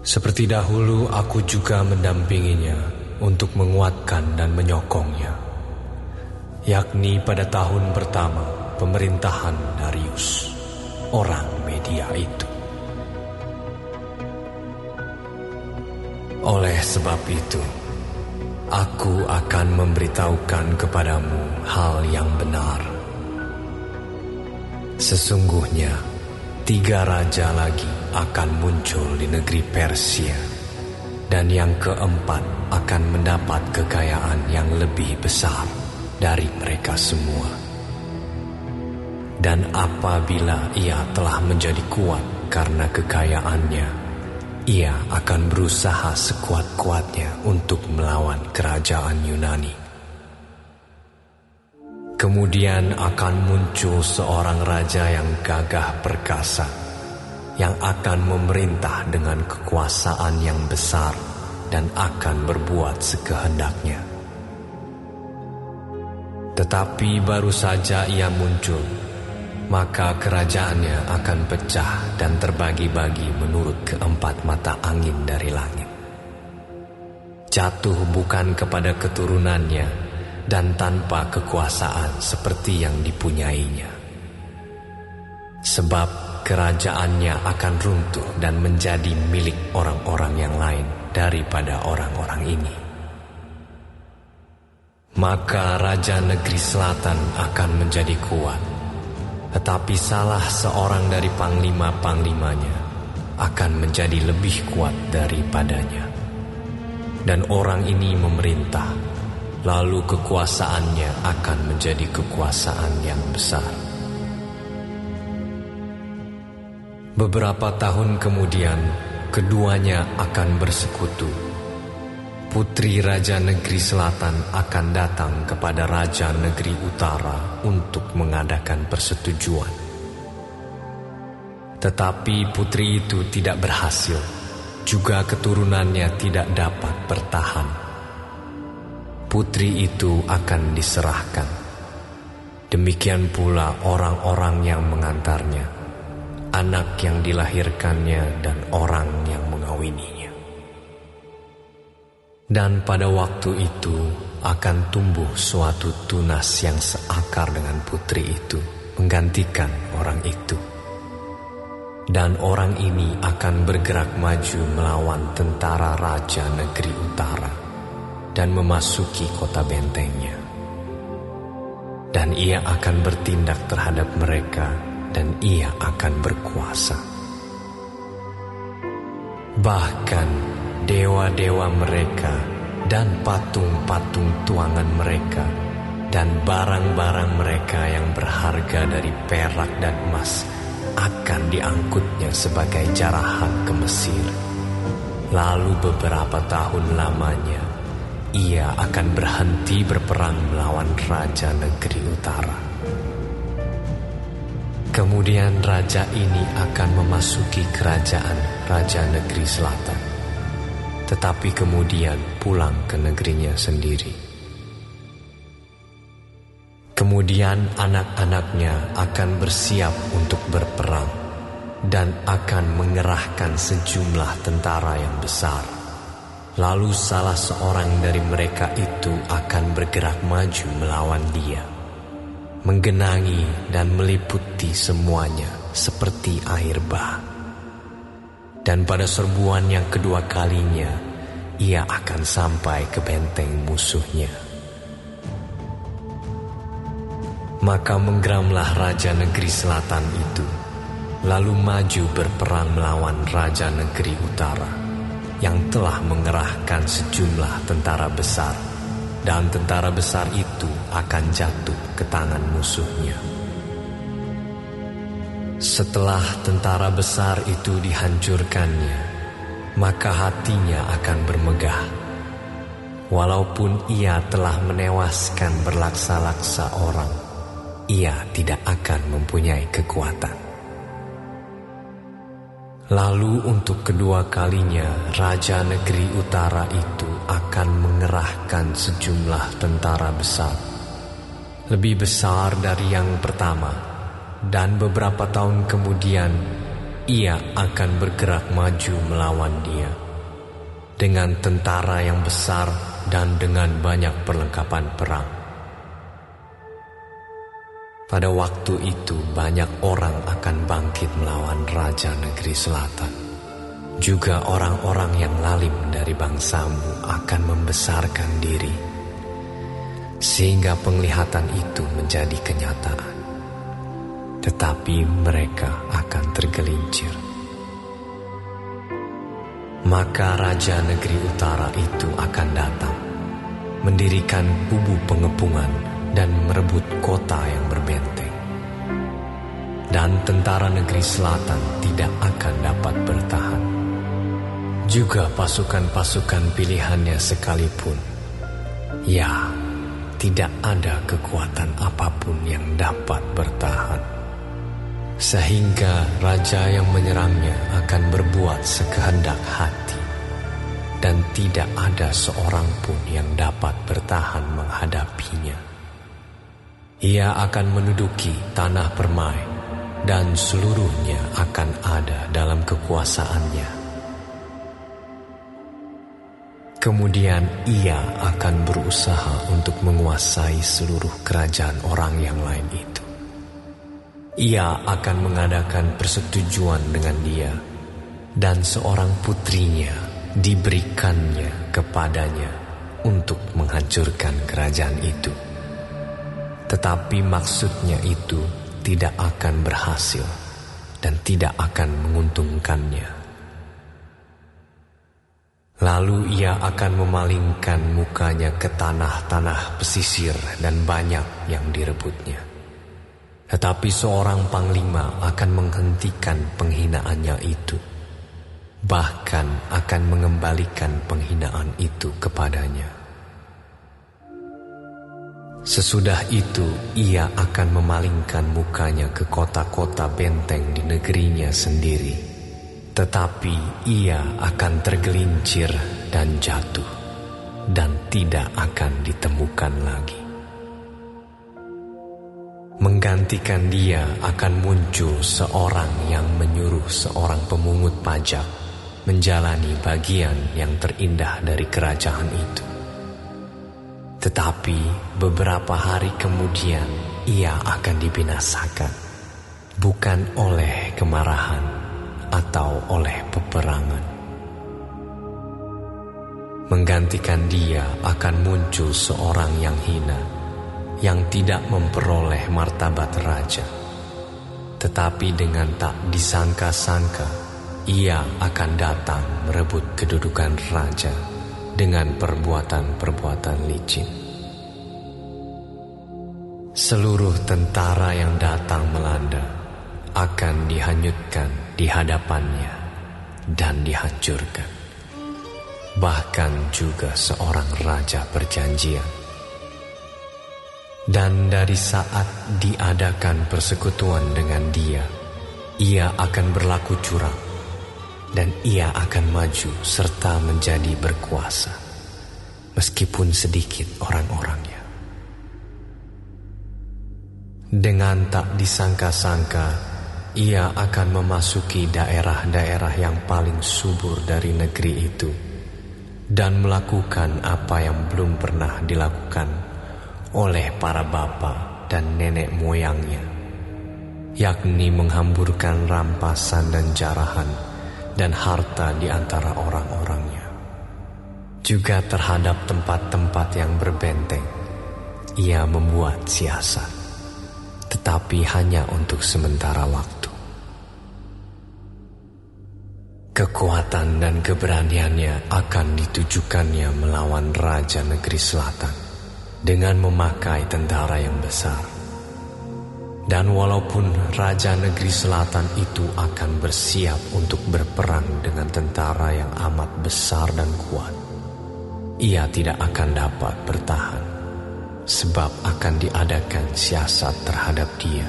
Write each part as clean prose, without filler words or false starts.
Seperti dahulu aku juga mendampinginya untuk menguatkan dan menyokongnya, yakni pada tahun pertama pemerintahan Darius, orang Media itu. Oleh sebab itu, aku akan memberitahukan kepadamu hal yang benar. Sesungguhnya 3 raja lagi akan muncul di negeri Persia, dan yang keempat akan mendapat kekayaan yang lebih besar dari mereka semua. Dan apabila ia telah menjadi kuat karena kekayaannya, ia akan berusaha sekuat-kuatnya untuk melawan kerajaan Yunani. Kemudian akan muncul seorang raja yang gagah perkasa, yang akan memerintah dengan kekuasaan yang besar dan akan berbuat sekehendaknya. Tetapi baru saja ia muncul, maka kerajaannya akan pecah dan terbagi-bagi menurut keempat mata angin dari langit. Jatuh bukan kepada keturunannya, dan tanpa kekuasaan seperti yang dipunyainya. Sebab kerajaannya akan runtuh dan menjadi milik orang-orang yang lain daripada orang-orang ini. Maka Raja Negeri Selatan akan menjadi kuat, tetapi salah seorang dari panglima-panglimanya akan menjadi lebih kuat daripadanya. Dan orang ini memerintah, lalu kekuasaannya akan menjadi kekuasaan yang besar. Beberapa tahun kemudian, keduanya akan bersekutu. Putri Raja Negeri Selatan akan datang kepada Raja Negeri Utara untuk mengadakan persetujuan. Tetapi putri itu tidak berhasil, juga keturunannya tidak dapat bertahan. Putri itu akan diserahkan. Demikian pula orang-orang yang mengantarnya, anak yang dilahirkannya dan orang yang mengawininya. Dan pada waktu itu akan tumbuh suatu tunas yang seakar dengan putri itu, menggantikan orang itu. Dan orang ini akan bergerak maju melawan tentara Raja Negeri Utara dan memasuki kota bentengnya. Dan ia akan bertindak terhadap mereka, dan ia akan berkuasa. Bahkan dewa-dewa mereka dan patung-patung tuangan mereka dan barang-barang mereka yang berharga dari perak dan emas akan diangkutnya sebagai jarahan ke Mesir. Lalu beberapa tahun lamanya ia akan berhenti berperang melawan Raja Negeri Utara. Kemudian raja ini akan memasuki kerajaan Raja Negeri Selatan, tetapi kemudian pulang ke negerinya sendiri. Kemudian anak-anaknya akan bersiap untuk berperang dan akan mengerahkan sejumlah tentara yang besar. Lalu salah seorang dari mereka itu akan bergerak maju melawan dia, menggenangi dan meliputi semuanya seperti air bah. Dan pada serbuan yang kedua kalinya, ia akan sampai ke benteng musuhnya. Maka menggeramlah Raja Negeri Selatan itu, lalu maju berperang melawan Raja Negeri Utara, yang telah mengerahkan sejumlah tentara besar, dan tentara besar itu akan jatuh ke tangan musuhnya. Setelah tentara besar itu dihancurkannya, maka hatinya akan bermegah. Walaupun ia telah menewaskan berlaksa-laksa orang, ia tidak akan mempunyai kekuatan. Lalu untuk kedua kalinya Raja Negeri Utara itu akan mengerahkan sejumlah tentara besar, lebih besar dari yang pertama. Dan beberapa tahun kemudian ia akan bergerak maju melawan dia dengan tentara yang besar dan dengan banyak perlengkapan perang. Pada waktu itu banyak orang akan bangkit melawan Raja Negeri Selatan. Juga orang-orang yang lalim dari bangsamu akan membesarkan diri, sehingga penglihatan itu menjadi kenyataan. Tetapi mereka akan tergelincir. Maka Raja Negeri Utara itu akan datang, mendirikan kubu pengepungan dan merebut kota yang berbenteng. Dan tentara Negeri Selatan tidak akan dapat bertahan. Juga pasukan-pasukan pilihannya sekalipun, ya, tidak ada kekuatan apapun yang dapat bertahan. Sehingga raja yang menyerangnya akan berbuat sekehendak hati, dan tidak ada seorang pun yang dapat bertahan menghadapinya. Ia akan menduduki tanah permai, dan seluruhnya akan ada dalam kekuasaannya. Kemudian ia akan berusaha untuk menguasai seluruh kerajaan orang yang lain itu. Ia akan mengadakan persetujuan dengan dia, dan seorang putrinya diberikannya kepadanya untuk menghancurkan kerajaan itu. Tetapi maksudnya itu tidak akan berhasil dan tidak akan menguntungkannya. Lalu ia akan memalingkan mukanya ke tanah-tanah pesisir dan banyak yang direbutnya. Tetapi seorang panglima akan menghentikan penghinaannya itu, bahkan akan mengembalikan penghinaan itu kepadanya. Sesudah itu ia akan memalingkan mukanya ke kota-kota benteng di negerinya sendiri, tetapi ia akan tergelincir dan jatuh, dan tidak akan ditemukan lagi. Menggantikan dia akan muncul seorang yang menyuruh seorang pemungut pajak menjalani bagian yang terindah dari kerajaan itu. Tetapi beberapa hari kemudian ia akan dibinasakan, bukan oleh kemarahan atau oleh peperangan. Menggantikan dia akan muncul seorang yang hina, yang tidak memperoleh martabat raja. Tetapi dengan tak disangka-sangka, ia akan datang merebut kedudukan raja dengan perbuatan-perbuatan licin. Seluruh tentara yang datang melanda akan dihanyutkan di hadapannya dan dihancurkan. Bahkan juga seorang raja perjanjian. Dan dari saat diadakan persekutuan dengan dia, ia akan berlaku curang, dan ia akan maju serta menjadi berkuasa, meskipun sedikit orang-orangnya. Dengan tak disangka-sangka, ia akan memasuki daerah-daerah yang paling subur dari negeri itu, dan melakukan apa yang belum pernah dilakukan oleh para bapa dan nenek moyangnya, yakni menghamburkan rampasan dan jarahan dan harta di antara orang-orangnya. Juga terhadap tempat-tempat yang berbenteng, ia membuat siasat, tetapi hanya untuk sementara waktu. Kekuatan dan keberaniannya akan ditujukannya melawan Raja Negeri Selatan dengan memakai tentara yang besar. Dan walaupun Raja Negeri Selatan itu akan bersiap untuk berperang dengan tentara yang amat besar dan kuat, ia tidak akan dapat bertahan, sebab akan diadakan siasat terhadap dia.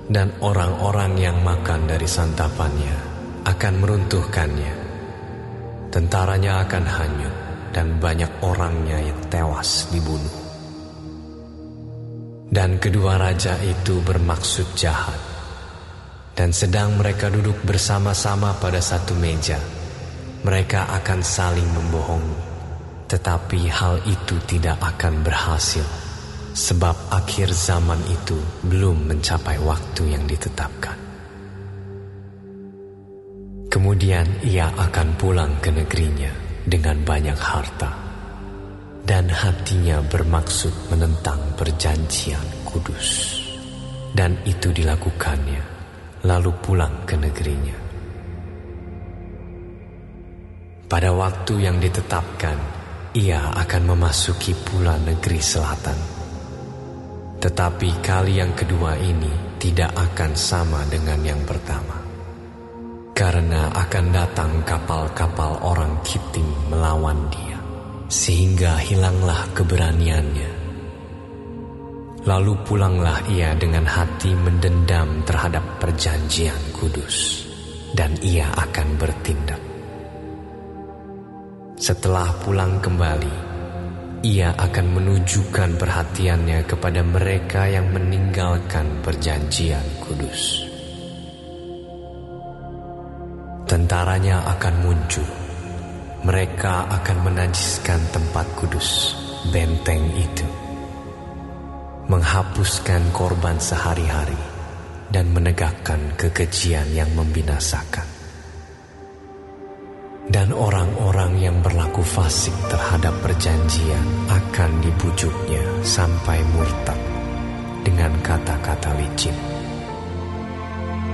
Dan orang-orang yang makan dari santapannya akan meruntuhkannya. Tentaranya akan hanyut, dan banyak orangnya yang tewas dibunuh. Dan kedua raja itu bermaksud jahat, Dan sedang mereka duduk bersama-sama pada satu meja, mereka akan saling membohongi. Tetapi hal itu tidak akan berhasil, sebab akhir zaman itu belum mencapai waktu yang ditetapkan. Kemudian ia akan pulang ke negerinya dengan banyak harta, dan hatinya bermaksud menentang perjanjian kudus. Dan itu dilakukannya, lalu pulang ke negerinya. Pada waktu yang ditetapkan, ia akan memasuki pula negeri selatan. Tetapi kali yang kedua ini tidak akan sama dengan yang pertama, karena akan datang kapal-kapal orang Kitim melawan dia, sehingga hilanglah keberaniannya. Lalu pulanglah ia dengan hati mendendam terhadap perjanjian kudus, dan ia akan bertindak. Setelah pulang kembali, ia akan menunjukkan perhatiannya kepada mereka yang meninggalkan perjanjian kudus. Tentaranya akan muncul, mereka akan menajiskan tempat kudus, benteng itu, menghapuskan korban sehari-hari, dan menegakkan kekejian yang membinasakan. Dan orang-orang yang berlaku fasik terhadap perjanjian akan dibujuknya sampai murtad dengan kata-kata licin.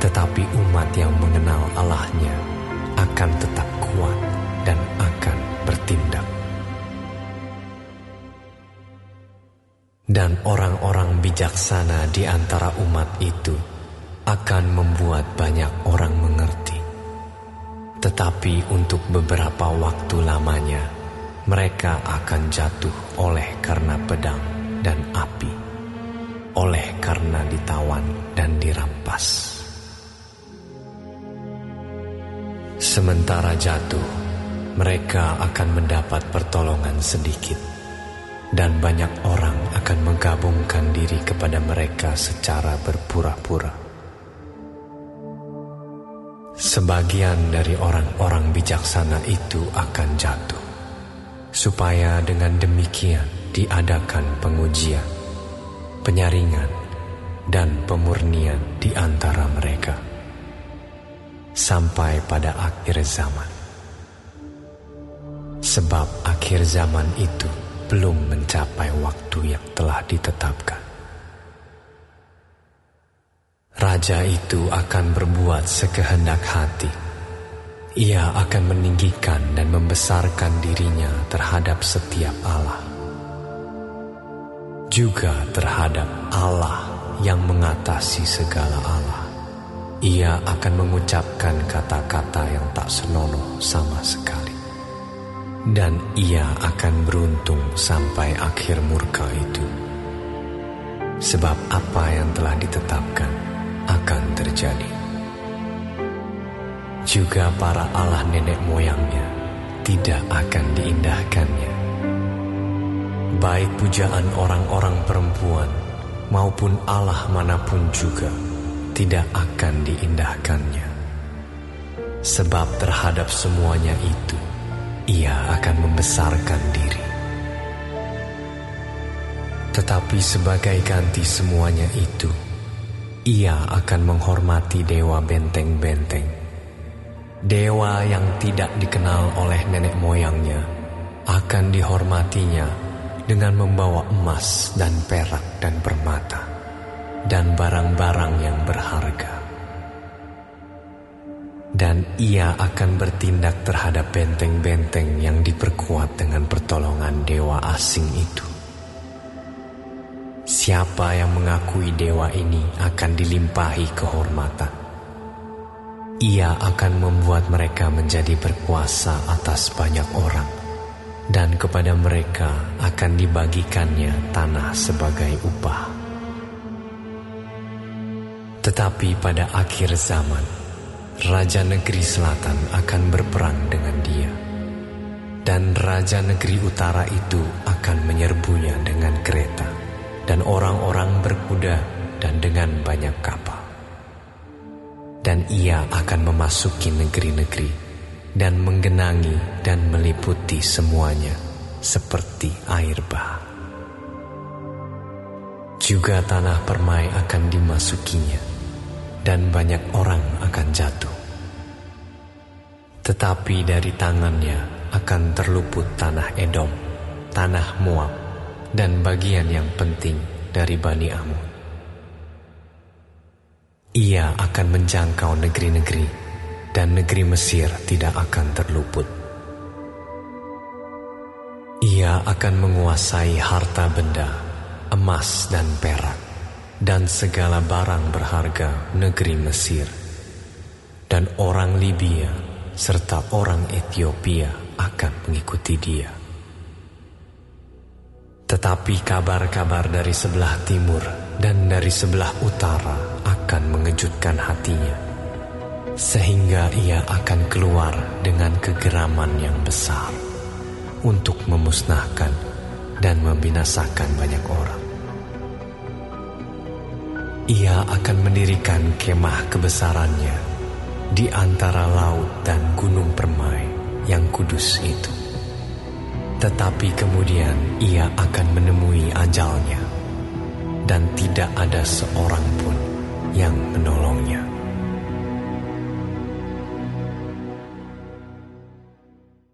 Tetapi umat yang mengenal Allahnya akan tetap kuat dan akan bertindak. Dan orang-orang bijaksana di antara umat itu akan membuat banyak orang mengerti. Tetapi untuk beberapa waktu lamanya, mereka akan jatuh oleh karena pedang dan api, oleh karena ditawan dan dirampas. Sementara jatuh, mereka akan mendapat pertolongan sedikit, dan banyak orang akan menggabungkan diri kepada mereka secara berpura-pura. Sebagian dari orang-orang bijaksana itu akan jatuh, supaya dengan demikian diadakan pengujian, penyaringan, dan pemurnian di antara mereka, sampai pada akhir zaman. Sebab akhir zaman itu belum mencapai waktu yang telah ditetapkan. Raja itu akan berbuat sekehendak hati. Ia akan meninggikan dan membesarkan dirinya terhadap setiap Allah, juga terhadap Allah yang mengatasi segala Allah. Ia akan mengucapkan kata-kata yang tak senonoh sama sekali, dan ia akan beruntung sampai akhir murka itu. Sebab apa yang telah ditetapkan akan terjadi. Juga para Allah nenek moyangnya tidak akan diindahkannya. Baik pujaan orang-orang perempuan maupun Allah manapun juga tidak akan diindahkannya. Sebab terhadap semuanya itu ia akan membesarkan diri. Tetapi sebagai ganti semuanya itu, ia akan menghormati dewa benteng-benteng. Dewa yang tidak dikenal oleh nenek moyangnya akan dihormatinya dengan membawa emas dan perak dan permata dan barang-barang yang berharga. Dan ia akan bertindak terhadap benteng-benteng yang diperkuat dengan pertolongan dewa asing itu. Siapa yang mengakui dewa ini akan dilimpahi kehormatan. Ia akan membuat mereka menjadi berkuasa atas banyak orang, dan kepada mereka akan dibagikannya tanah sebagai upah. Tetapi pada akhir zaman, Raja Negeri Selatan akan berperang dengan dia, dan Raja Negeri Utara itu akan menyerbunya dengan kereta dan orang-orang berkuda dan dengan banyak kapal. dan ia akan memasuki negeri-negeri dan menggenangi dan meliputi semuanya seperti air bah. Juga tanah permai akan dimasukinya, dan banyak orang akan jatuh. Tetapi dari tangannya akan terluput tanah Edom, tanah Moab, dan bagian yang penting dari Bani Amun. Ia akan menjangkau negeri-negeri, dan negeri Mesir tidak akan terluput. Ia akan menguasai harta benda, emas dan perak, dan segala barang berharga negeri Mesir. Dan orang Libya serta orang Ethiopia akan mengikuti dia. Tetapi kabar-kabar dari sebelah timur dan dari sebelah utara akan mengejutkan hatinya, sehingga ia akan keluar dengan kegeraman yang besar untuk memusnahkan dan membinasakan banyak orang. Ia akan mendirikan kemah kebesarannya di antara laut dan gunung permai yang kudus itu. Tetapi kemudian ia akan menemui ajalnya, dan tidak ada seorang pun yang menolongnya.